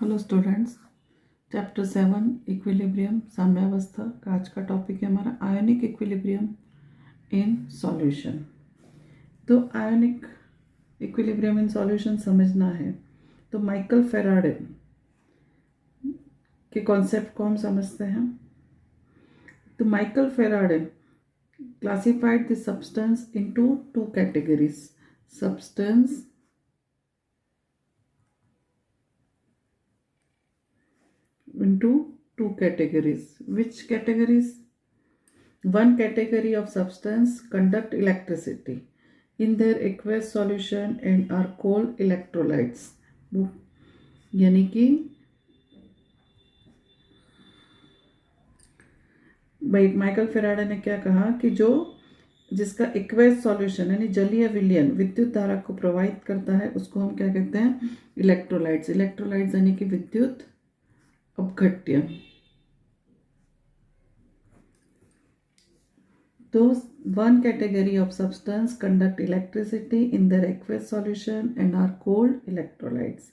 Hello students, chapter 7 equilibrium साम्यावस्था का आज का टॉपिक है हमारा आयोनिक इक्विलिब्रियम इन सॉल्यूशन। तो आयोनिक इक्विलिब्रियम इन सॉल्यूशन समझना है तो माइकल फेराडे के कॉन्सेप्ट को हम समझते हैं। तो Michael Faraday classified the substance into two categories, substance into two categories. Which categories? One category of substance conduct electricity in their aqueous solution and are called electrolytes. यानी कि Michael Faraday ने क्या कहा कि जो जिसका एक्वेस सॉल्यूशन यानी जलीय विलयन विद्युत धारा को प्रवाहित करता है उसको हम क्या कहते हैं? इलेक्ट्रोलाइट्स। इलेक्ट्रोलाइट्स यानी कि विद्युत अपघट्य। तो one category of substance conduct electricity in their aqueous solution and are called electrolytes,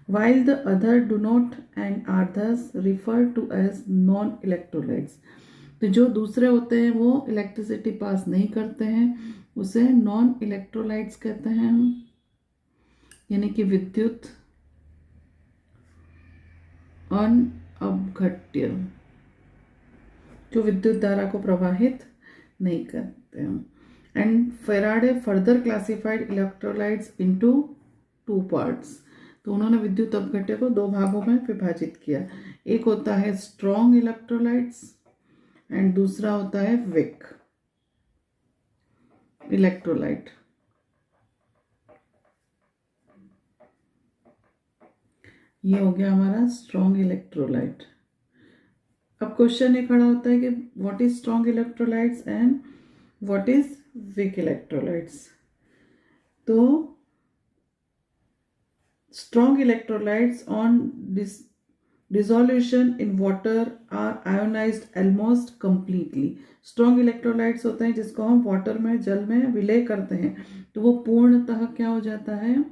while the other do not and are thus referred to as non-electrolytes. तो जो दूसरे होते हैं वो इलेक्ट्रिसिटी पास नहीं करते हैं, उसे नॉन इलेक्ट्रोलाइट्स कहते हैं हम, यानी कि विद्युत अनअपघट्य, जो विद्युत धारा को प्रवाहित नहीं करते हैं। And Faraday further classified electrolytes into two parts. तो उन्होंने विद्युत अपघट्य को दो भागों में विभाजित किया। एक होता है स्ट्रॉन्ग इलेक्ट्रोलाइट्स एंड दूसरा होता है वीक इलेक्ट्रोलाइट। ये हो गया हमारा स्ट्रॉन्ग इलेक्ट्रोलाइट। अब क्वेश्चन ये खड़ा होता है कि what is strong electrolytes and what is weak electrolytes. तो strong electrolytes on dissolution in water are ionised almost completely. Strong electrolytes होते हैं जिसको हम वाटर में जल में विलय करते हैं तो वो पूर्णतः क्या हो जाता है?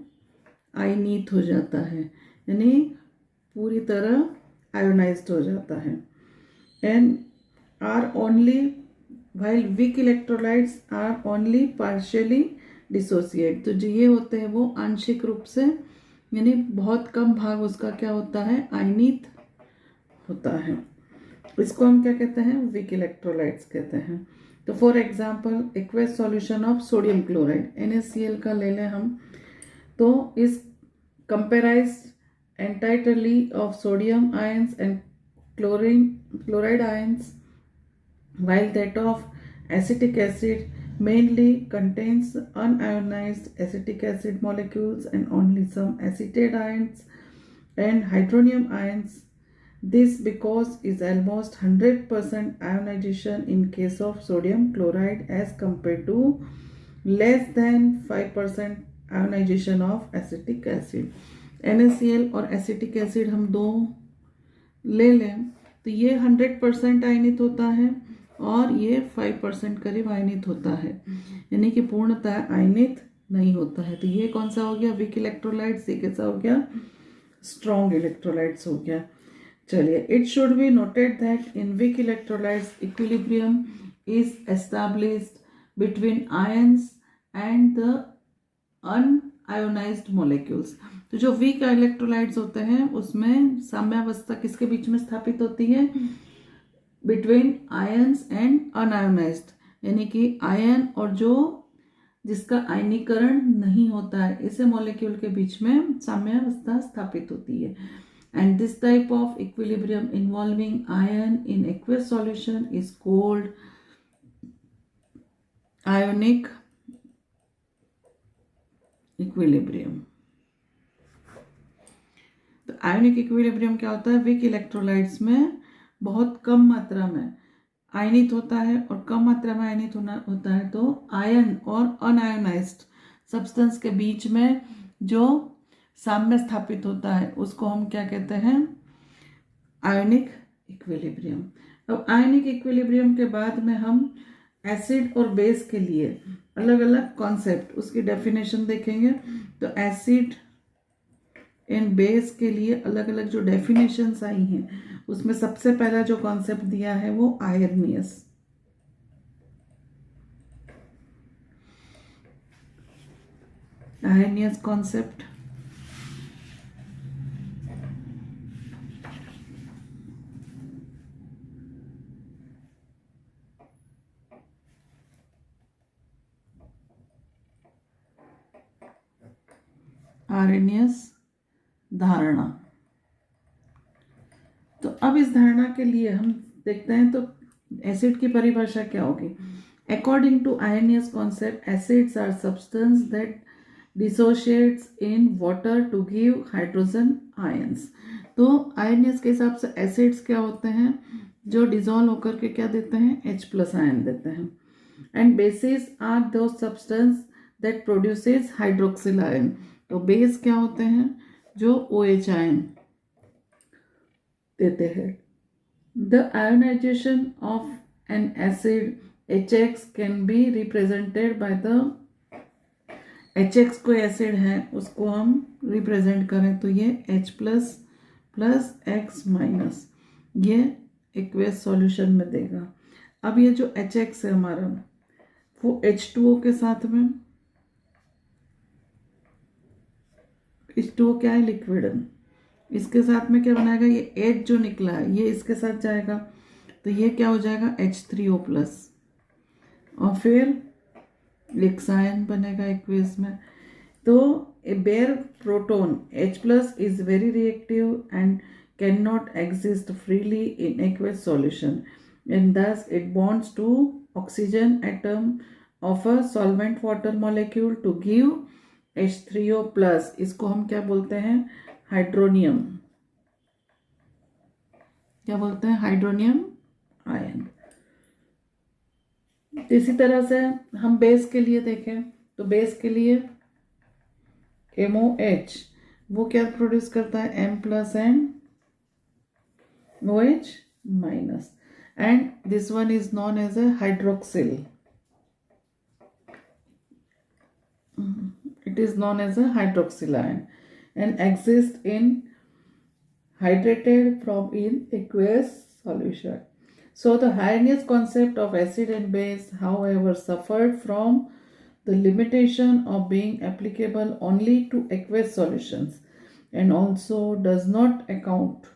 आयनित हो जाता है, यानी पूरी तरह आयोनाइज्ड हो जाता है। and are only while weak electrolytes are only partially dissociate। तो जो ये होते हैं वो आंशिक रूप से यानी बहुत कम भाग उसका क्या होता है? आयनित होता है। इसको हम क्या कहते हैं? वीक इलेक्ट्रोलाइट्स कहते हैं। तो for example aqueous solution of sodium chloride NaCl का ले लें हम, तो is comprised entirely of sodium ions and chloride ions, while that of acetic acid mainly contains unionized acetic acid molecules and only some acetate ions and hydronium ions. This because is almost 100% ionization in case of sodium chloride as compared to less than 5% ionization of acetic acid. NaCl और acetic acid हम दो ले लें तो ये 100% आयनित होता है और ये 5% करीब आयनित होता है, यानी कि पूर्णतः आयनित नहीं होता है। तो ये कौन सा हो गया? Weak electrolytes. ये कैसा हो गया? स्ट्रॉन्ग इलेक्ट्रोलाइट्स हो गया। चलिए, it should be noted that in weak electrolytes equilibrium is established between ions and the unionised molecules. तो जो वीक इलेक्ट्रोलाइट्स होते हैं उसमें साम्यावस्था किसके बीच में स्थापित होती है? बिटवीन आयंस एंड अनआयोनाइज्ड, यानी कि आयन और जो जिसका आयनीकरण नहीं होता है ऐसे मॉलिक्यूल के बीच में साम्यावस्था स्थापित होती है। And this type of equilibrium involving ion in aqueous solution is called ionic equilibrium. तो आयोनिक इक्विलिब्रियम क्या होता है? वीक इलेक्ट्रोलाइट्स में बहुत कम मात्रा में आयनित होता है और कम मात्रा में आयनित होता है तो आयन और अनआयोनाइज्ड सब्सटेंस के बीच में जो साम्य स्थापित होता है उसको हम क्या कहते हैं? Ionic equilibrium. अब आयोनिक इक्विलिब्रियम के बाद में हम एसिड और बेस के लिए अलग अलग कॉन्सेप्ट उसकी डेफिनेशन देखेंगे। तो एसिड इन बेस के लिए अलग अलग जो डेफिनेशंस आई हैं उसमें सबसे पहला जो कॉन्सेप्ट दिया है वो आयरनियस। आयरनियस कॉन्सेप्ट आरएनएस धारणा। तो अब इस धारणा के लिए हम देखते हैं तो एसिड की परिभाषा क्या होगी। According to Arrhenius concept acids are substance that dissociates in water to give hydrogen ions. तो आयरनियस के हिसाब से एसिड्स क्या होते हैं जो डिजोल्व होकर के क्या देते हैं H+ आयन देते हैं। And bases are those substance that produces hydroxyl ion. तो बेस क्या होते हैं जो OH आयन देते हैं। The ionization of an acid HX can be represented by the HX कोई एसिड है उसको हम रिप्रेजेंट करें तो ये H+ प्लस X- ये एक्वेस सॉल्यूशन में देगा। अब ये जो HX है हमारा वो H2O के साथ में, H2O क्या है लिक्विड, इसके साथ में क्या बनाएगा ये H जो निकला है ये इसके साथ जाएगा तो ये क्या हो जाएगा H3O+ और फिर लिक्सायन बनेगा एक्वेस में। तो a bare proton H+ is very reactive and can not exist freely in aqueous solution and thus it bonds to oxygen atom of a solvent water molecule to give H3O+। इसको हम क्या बोलते हैं hydronium, क्या बोलते हैं hydronium ion. इसी तरह से हम बेस के लिए देखें तो बेस के लिए MOH वो क्या प्रोड्यूस करता है M+ and OH- and this one is known as a hydroxyl. It is known as a hydroxyl ion and exists in hydrated from in aqueous solution. So the Arrhenius concept of acid and base, however, suffered from the limitation of being applicable only to aqueous solutions and also does not account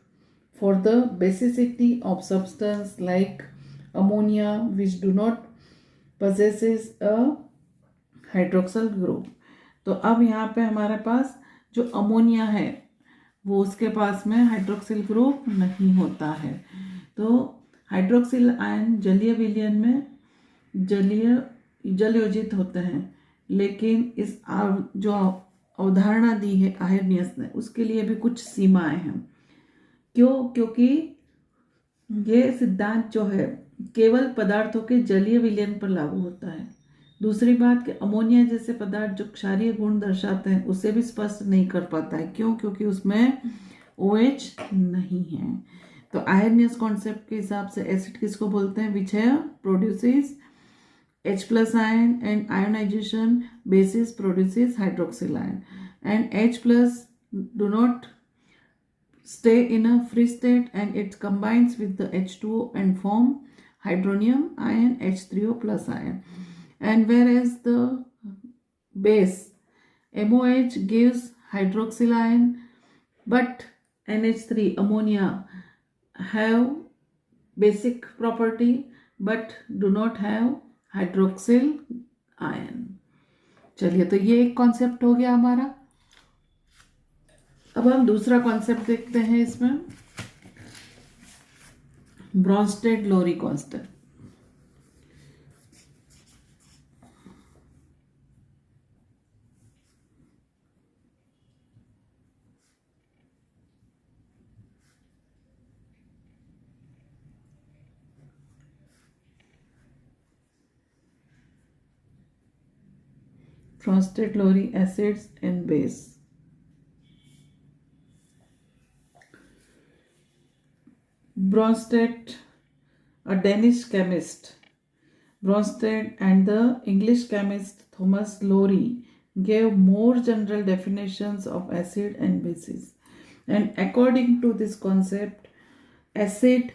for the basicity of substance like ammonia which do not possesses a hydroxyl group. तो अब यहाँ पे हमारे पास जो ammonia है वो उसके पास में हाइड्रोक्सिल ग्रुप नहीं होता है। तो हाइड्रोक्सिल आयन जलीय विलयन में जलयोजित होते हैं, लेकिन इस जो अवधारणा दी है आयरनियस ने उसके लिए भी कुछ सीमाएं हैं। क्योंकि ये सिद्धांत जो है केवल पदार्थों के जलीय विलयन पर लागू होता है। दूसरी बात कि अमोनिया जैसे पदार्थ जो क्षारीय गुण दर्शाते हैं उसे भी स्पष्ट नहीं कर पाता है। क्यों? क्योंकि उसमें OH नहीं है। तो आयरनियस कॉन्सेप्ट के हिसाब से एसिड किसको बोलते हैं विच है produces H+ ion and ionization basis produces hydroxyl ion and H+ do not stay in a free state and it combines with the H2O and form hydronium ion H3O+ ion. And whereas the base MOH gives hydroxyl ion, but NH3 ammonia have basic property but do not have hydroxyl ion। चलिए, तो ये एक concept हो गया हमारा। अब हम दूसरा कॉन्सेप्ट देखते हैं इसमें, ब्रॉन्स्टेड-लोरी concept. Bronsted-Lowry acids and base। Bronsted, a Danish chemist, Bronsted and the English chemist Thomas Lowry gave more general definitions of acid and bases. And according to this concept, acid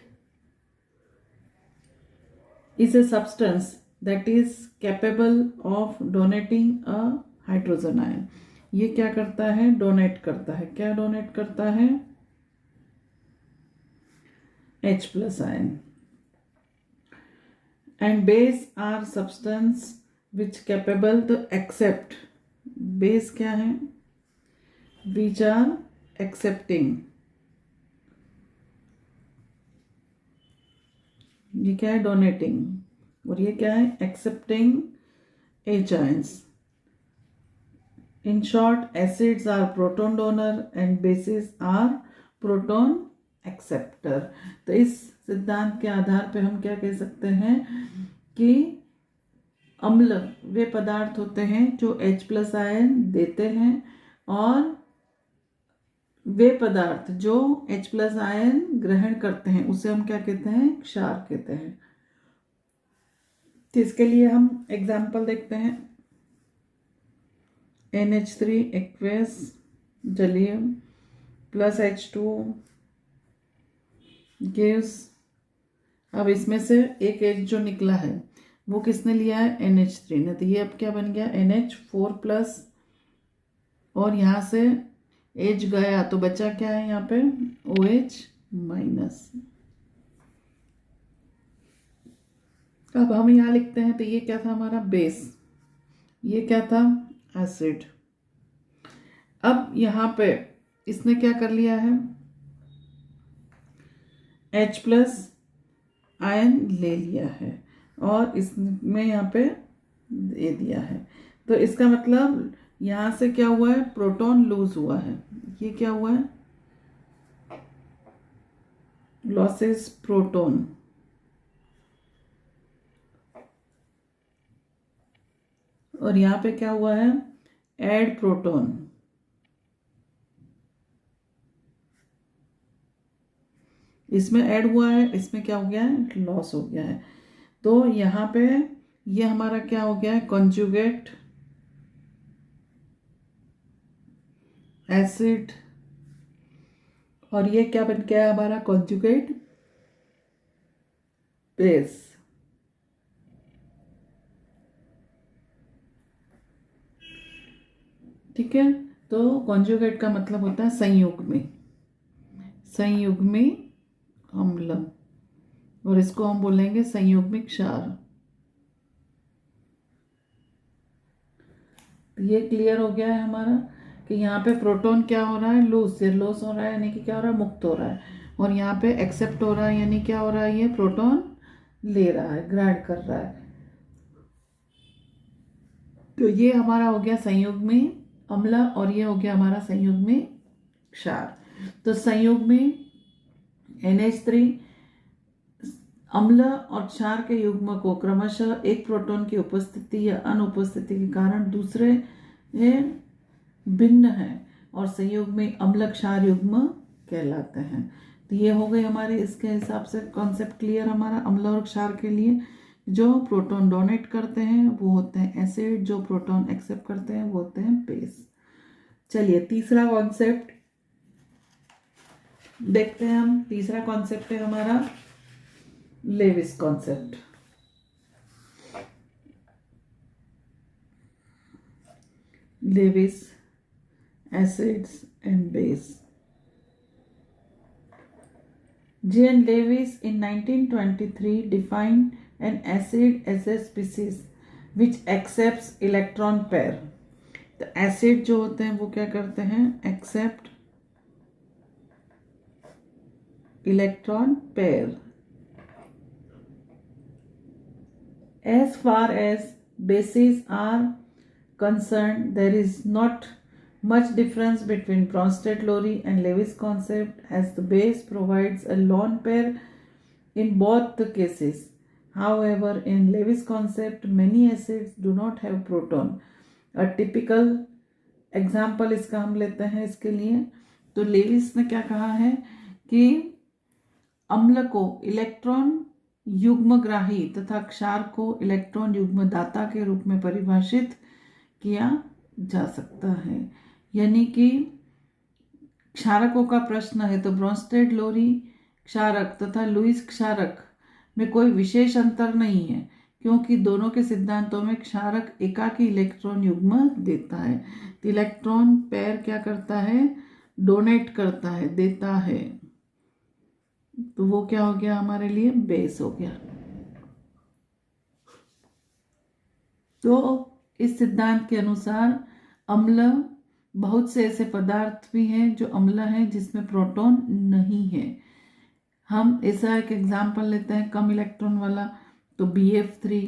is a substance that is capable of donating a hydrogen ion. ये क्या करता है? Donate करता है. क्या donate करता है? H+ ion. And base are substance which capable to accept. Base क्या है? Which are accepting. ये क्या है? डोनेटिंग. और ये क्या है? Accepting H ions. In short, acids are proton donor and bases are proton acceptor. तो इस सिद्धांत के आधार पे हम क्या कह सकते हैं कि अम्ल वे पदार्थ होते हैं जो H+ आयन देते हैं, और वे पदार्थ जो H+ आयन ग्रहण करते हैं उसे हम क्या कहते हैं? क्षार कहते हैं. तो इसके लिए हम एग्जाम्पल देखते हैं. NH3 एक्वेस जलीय प्लस H2 गिव्स. अब इसमें से एक H जो निकला है वो किसने लिया है? NH3 ने. तो ये अब क्या बन गया? NH4+, और यहाँ से H गया तो बचा क्या है यहाँ पे? OH-. अब हम यहाँ लिखते हैं तो ये क्या था हमारा? बेस. ये क्या था? एसिड. अब यहाँ पे इसने क्या कर लिया है? H+ आयन ले लिया है और इसमें यहाँ पे दे दिया है. तो इसका मतलब यहाँ से क्या हुआ है? प्रोटॉन लूज हुआ है. ये क्या हुआ है? Losses proton. और यहाँ पे क्या हुआ है? Add proton. इसमें ऐड हुआ है, इसमें क्या हो गया है? लॉस हो गया है. तो यहाँ पे ये हमारा क्या हो गया है? Conjugate acid. और ये क्या बन गया है हमारा? Conjugate base. ठीक है. तो कॉन्जुगेट का मतलब होता है संयुग्मी. संयुग्मी अम्ल, और इसको हम बोलेंगे संयुग्मी क्षार. ये क्लियर हो गया है हमारा कि यहाँ पे प्रोटॉन क्या हो रहा है? लूज से लॉस हो रहा है, यानी कि क्या हो रहा है? मुक्त हो रहा है. और यहाँ पे एक्सेप्ट हो रहा है, यानी क्या हो रहा है? ये प्रोटॉन ले रहा है, ग्रहण कर रहा है. तो ये हमारा हो गया संयुग्मी अम्ल, और ये हो गया हमारा संयुग्मी क्षार. तो संयुग्मी NH3 अम्ल और क्षार के युग्म को क्रमशः एक प्रोटॉन की उपस्थिति या अनुपस्थिति के कारण दूसरे भिन्न है और संयुग्मी अम्ल क्षार युग्म कहलाते हैं. तो ये हो गए हमारे इसके हिसाब से कॉन्सेप्ट क्लियर हमारा. अम्ल और क्षार के लिए जो प्रोटॉन डोनेट करते हैं वो होते हैं एसिड, जो प्रोटॉन एक्सेप्ट करते हैं वो होते हैं बेस. चलिए तीसरा कॉन्सेप्ट देखते हैं हम. तीसरा कॉन्सेप्ट है हमारा Lewis concept. Lewis acids and base. J.N. Lewis in 1923 defined an acid as a species which accepts electron pair. तो एसिड जो होते हैं वो क्या करते हैं? Accept electron pair. As far as bases are concerned, there is not much difference between Bronsted-Lowry and Lewis concept, as the base provides a lone pair in both the cases. However, in Lewis concept, many acids do not have proton. A typical example इसका हम लेते हैं इसके लिए. तो Levi's ने क्या कहा है कि अम्ल को इलेक्ट्रॉन युग्मग्राही तथा क्षार को इलेक्ट्रॉन युग्मदाता के रूप में परिभाषित किया जा सकता है। यानी कि क्षारकों का प्रश्न है तो ब्रोंस्टेड लोरी क्षारक तथा लुईस क्षारक में कोई विशेष अंतर नहीं है, क्योंकि दोनों के सिद्धांतों में क्षारक एकाकी इलेक्ट्रॉन युग्म देता है। तो इलेक्ट्रॉन पेयर क्या करता है, डोनेट करता है, देता है, तो वो क्या हो गया हमारे लिए, बेस हो गया। तो इस सिद्धांत के अनुसार अम्ल, बहुत से ऐसे पदार्थ भी हैं जो अम्ल हैं जिसमें प्रोटॉन नहीं है। हम ऐसा एक एग्जाम्पल लेते हैं कम इलेक्ट्रॉन वाला, तो BF3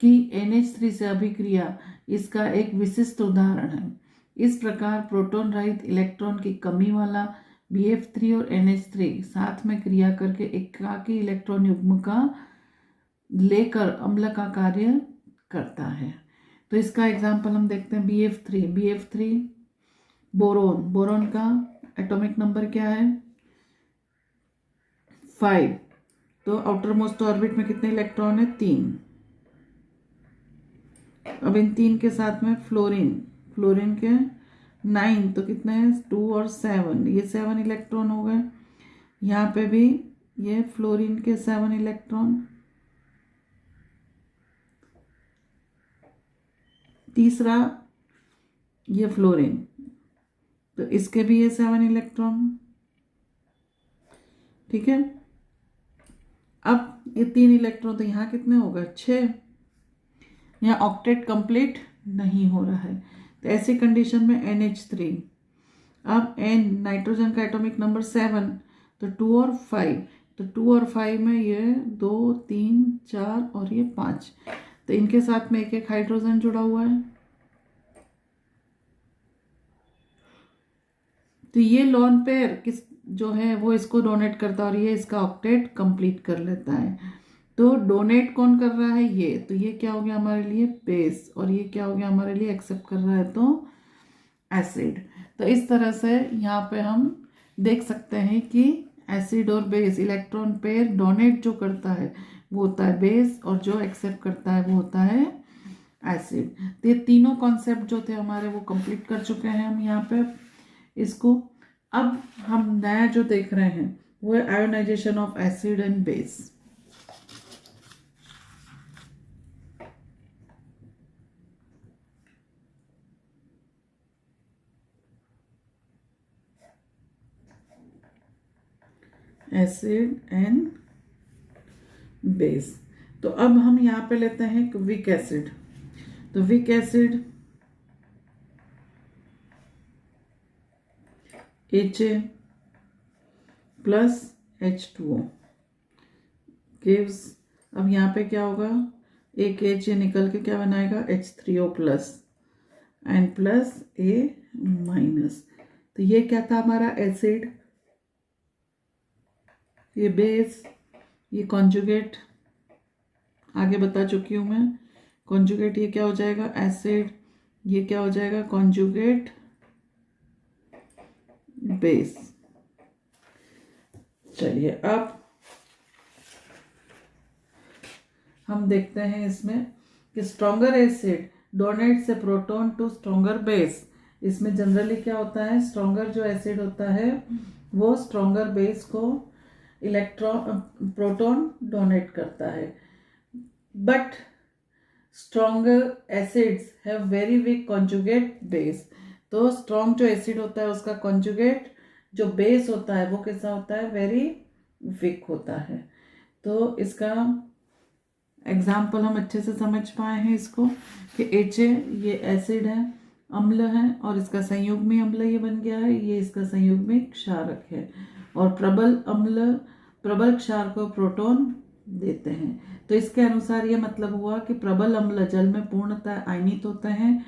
की NH3 से अभिक्रिया इसका एक विशिष्ट उदाहरण है। इस प्रकार प्रोटॉन रहित इलेक्ट्रॉन की कमी वाला BF3 और NH3 साथ में क्रिया करके एकाकी इलेक्ट्रॉन युग्म का लेकर अम्ल का कार्य करता है। तो इसका एग्जाम्पल हम देखते हैं BF3 बोरोन का एटॉमिक नंबर क्या है, 5। तो आउटर मोस्ट ऑर्बिट में कितने इलेक्ट्रॉन है, 3। अब इन 3 के साथ में फ्लोरीन के 9, तो कितने हैं, 2 और 7, ये 7 इलेक्ट्रॉन हो गए। यहाँ पे भी ये फ्लोरीन के 7 इलेक्ट्रॉन। तीसरा ये फ्लोरीन, तो इसके भी ये 7 इलेक्ट्रॉन, ठीक है। अब ये 3 इलेक्ट्रॉन, तो यहाँ कितने होगा, 6। यहाँ ऑक्टेट कंप्लीट नहीं हो रहा है, तो ऐसी कंडीशन में NH3। अब N नाइट्रोजन का एटॉमिक नंबर 7, तो 2 और 5, तो 2 और 5 में ये 2 3 4 और ये 5, तो इनके साथ में एक एक हाइड्रोजन जुड़ा हुआ है। तो ये लोन पेयर किस जो है वो इसको डोनेट करता है और ये इसका ऑक्टेट कंप्लीट कर लेता है। तो डोनेट कौन कर रहा है, ये, तो ये क्या हो गया हमारे लिए, बेस, और ये क्या हो गया हमारे लिए, एक्सेप्ट कर रहा है तो एसिड। तो इस तरह से यहाँ पे हम देख सकते हैं कि एसिड और बेस, इलेक्ट्रॉन पेयर डोनेट जो करता है वो होता है बेस, और जो एक्सेप्ट करता है वो होता है एसिड। तो ये तीनों कॉन्सेप्ट जो थे हमारे वो कंप्लीट कर चुके हैं हम यहाँ पे इसको। अब हम नया जो देख रहे हैं वो है ionization of acid and base. Acid and base. तो अब हम यहाँ पे लेते हैं विक एसिड। तो weak acid Ha plus H2O gives, अब यहाँ पे क्या होगा, एक Ha निकल के क्या बनाएगा, H3O plus and plus A minus. तो ये क्या था हमारा एसिड, ये बेस, ये कॉन्जुगेट, आगे बता चुकी हूँ मैं, कॉन्जुगेट ये क्या हो जाएगा, एसिड, ये क्या हो जाएगा, कॉन्जुगेट बेस। चलिए अब हम देखते हैं इसमें कि स्ट्रॉन्गर एसिड डोनेट से प्रोटॉन टू स्ट्रॉन्गर बेस। इसमें जनरली क्या होता है, स्ट्रॉन्गर जो एसिड होता है वो स्ट्रॉन्गर बेस को प्रोटॉन डोनेट करता है, but stronger acids have very weak conjugate base. तो स्ट्रॉन्ग जो एसिड होता है उसका कॉन्जुगेट जो बेस होता है वो कैसा होता है, वेरी वीक होता है। तो इसका एग्जाम्पल हम अच्छे से समझ पाए हैं इसको कि HA ये एसिड है, अम्ल है, और इसका संयुग्मी अम्ल ये बन गया है, ये इसका संयुग्मी क्षारक है, और प्रबल क्षार को प्रोटॉन देते हैं। तो इसके अनुसार ये मतलब हुआ कि प्रबल अम्ल जल में पूर्णतः आयनित होते हैं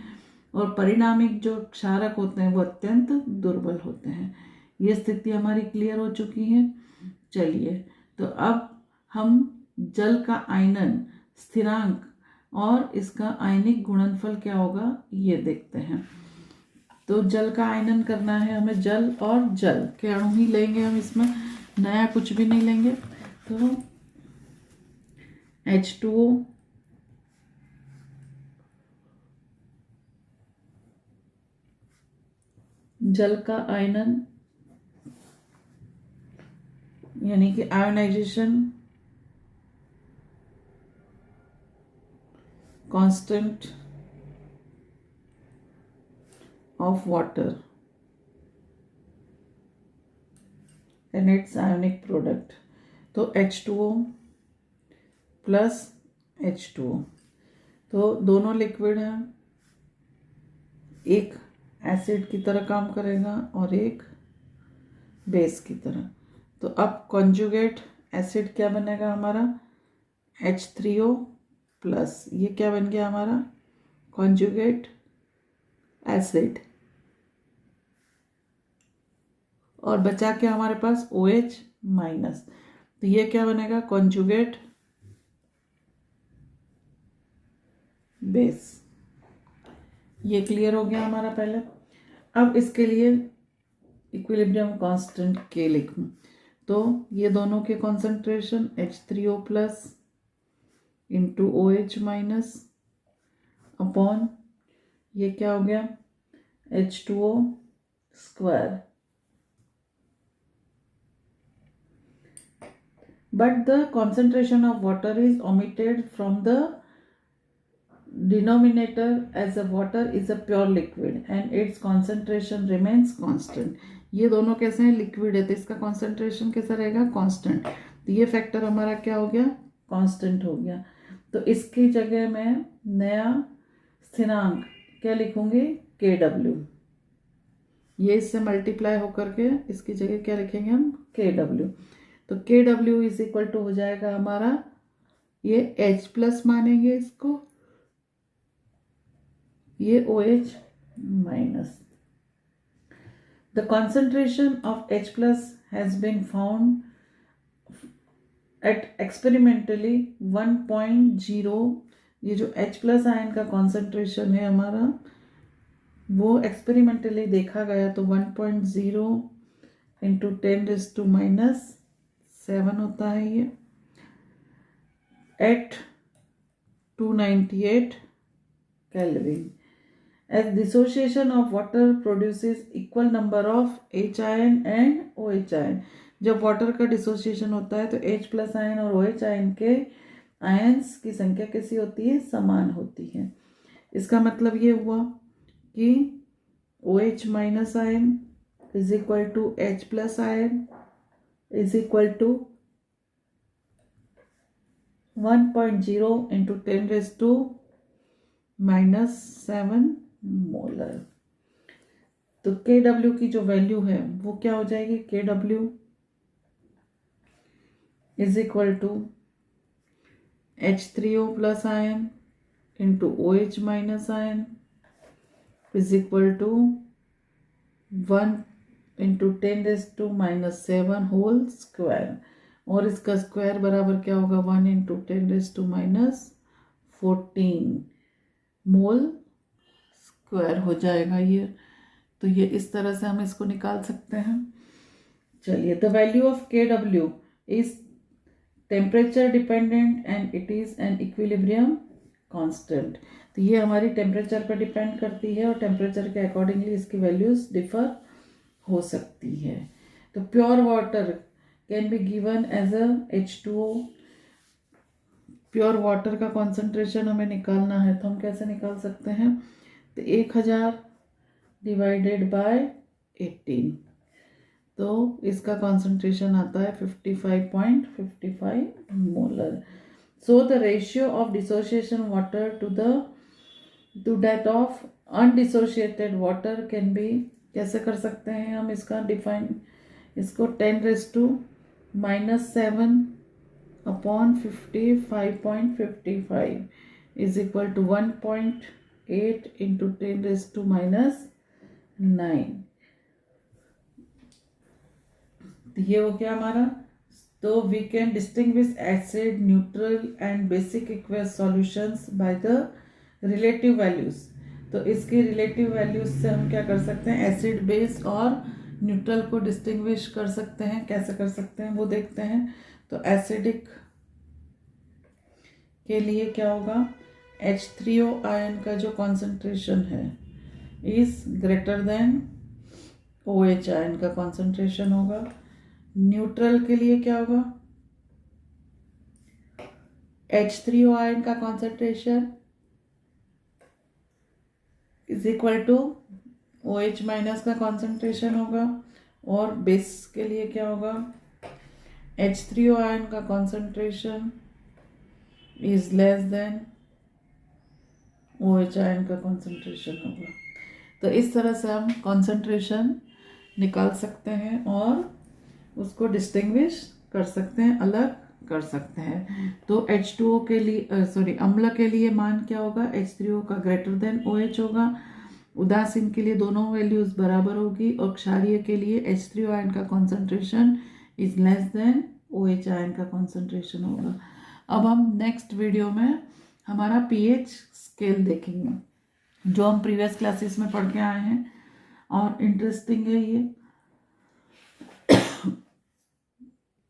और परिणामिक जो क्षारक होते हैं वो अत्यंत दुर्बल होते हैं। ये स्थिति हमारी क्लियर हो चुकी है। चलिए तो अब हम जल का आयनन स्थिरांक और इसका आयनिक गुणनफल क्या होगा ये देखते हैं। तो जल का आयनन करना है हमें, जल और जल के अणु ही लेंगे हम, इसमें नया कुछ भी नहीं लेंगे। तो H2O जल का आयनन यानी कि ionization constant of water and its ionic product. तो H2O प्लस H2O, तो दोनों लिक्विड हैं, एक एसिड की तरह काम करेगा और एक बेस की तरह। तो अब कॉन्जुगेट एसिड क्या बनेगा हमारा, H3O प्लस, ये क्या बन गया हमारा कॉन्जुगेट एसिड, और बचा क्या हमारे पास OH माइनस, तो ये क्या बनेगा कॉन्जुगेट बेस। ये क्लियर हो गया हमारा पहले। अब इसके लिए इक्विलिब्रियम कांस्टेंट K लिखूं, तो ये दोनों के concentration H3O plus into OH minus upon ये क्या हो गया H2O square, but the concentration of water is omitted from the denominator as a water is a pure liquid and its concentration remains constant। ये दोनों कैसे हैं, liquid है, तो इसका कॉन्सेंट्रेशन कैसा रहेगा कांस्टेंट, तो ये फैक्टर हमारा क्या हो गया कांस्टेंट हो गया। तो इसकी जगह मैं नया स्थिरांक क्या लिखूंगी KW, ये इससे मल्टीप्लाई होकर के इसकी जगह क्या लिखेंगे हम KW। तो KW इज इक्वल टू हो जाएगा हमारा, ये H प्लस मानेंगे इसको, ये OH minus. The concentration of H plus has been found at experimentally 1.0। ये जो H प्लस आयन का कॉन्सेंट्रेशन है हमारा, वो एक्सपेरिमेंटली देखा गया, तो 1.0 इंटू 10⁻⁻7 होता है ये, eight 298 Kelvin। As dissociation of water produces equal number of H ion and OH ion, जब वाटर का डिसोसिएशन होता है तो H प्लस आयन और OH आयन के आयन्स की संख्या कैसी होती है, समान होती है। इसका मतलब ये हुआ कि OH minus ion is equal to H plus ion is equal to 1.0 into 10⁻⁻7 molar. तो KW की जो वैल्यू है वो क्या हो जाएगी, KW is equal to H3O plus ion into OH minus ion is equal to 1 into 10⁻⁻7 whole square, और इसका स्क्वायर बराबर क्या होगा 1 इंटू 10⁻14 मोल स्क्वायर हो जाएगा ये। तो ये इस तरह से हम इसको निकाल सकते हैं। चलिए, the value of KW is temperature dependent and it is an equilibrium constant. तो ये हमारी टेम्परेचर पर डिपेंड करती है और टेम्परेचर के अकॉर्डिंगली इसकी वैल्यूज डिफर हो सकती है। तो pure water can be given as a H2O। Pure water का कॉन्सेंट्रेशन हमें निकालना है, तो हम कैसे निकाल सकते हैं, तो 1000 डिवाइडेड बाय 18, तो इसका कॉन्सेंट्रेशन आता है 55.55 molar. So the ratio of dissociation water to that of undissociated water can be, कैसे कर सकते हैं हम इसका डिफाइन, इसको 10⁻⁻7 upon 55.55 is equal to 1.8 into 10⁻⁹। ये हो गया हमारा। तो we can distinguish acid, neutral and basic aqueous solutions by the relative values. तो इसकी रिलेटिव वैल्यूज से हम क्या कर सकते हैं, एसिड, बेस और न्यूट्रल को डिस्टिंग्विश कर सकते हैं। कैसे कर सकते हैं वो देखते हैं। तो एसिडिक के लिए क्या होगा, H3O आयन का जो कॉन्सेंट्रेशन है is greater than OH ion का कॉन्सेंट्रेशन होगा। न्यूट्रल के लिए क्या होगा, H3O आयन का concentration is equal to OH minus का कॉन्सेंट्रेशन होगा। और बेस के लिए क्या होगा, H3O आयन का concentration is less than OH ion का कॉन्सेंट्रेशन होगा। तो इस तरह से हम कॉन्सेंट्रेशन निकाल सकते हैं और उसको डिस्टिंग्विश कर सकते हैं, अलग कर सकते हैं। तो H2O के लिए अम्ल के लिए मान क्या होगा, H3O का ग्रेटर देन OH होगा। उदासीन के लिए दोनों वैल्यूज बराबर होगी और क्षारीय के लिए H3O आयन का concentration is less than OH ion का कॉन्सेंट्रेशन होगा। अब हम नेक्स्ट वीडियो में हमारा pH स्केल देखेंगे जो हम प्रीवियस क्लासेस में पढ़ के आए हैं और इंटरेस्टिंग है ये।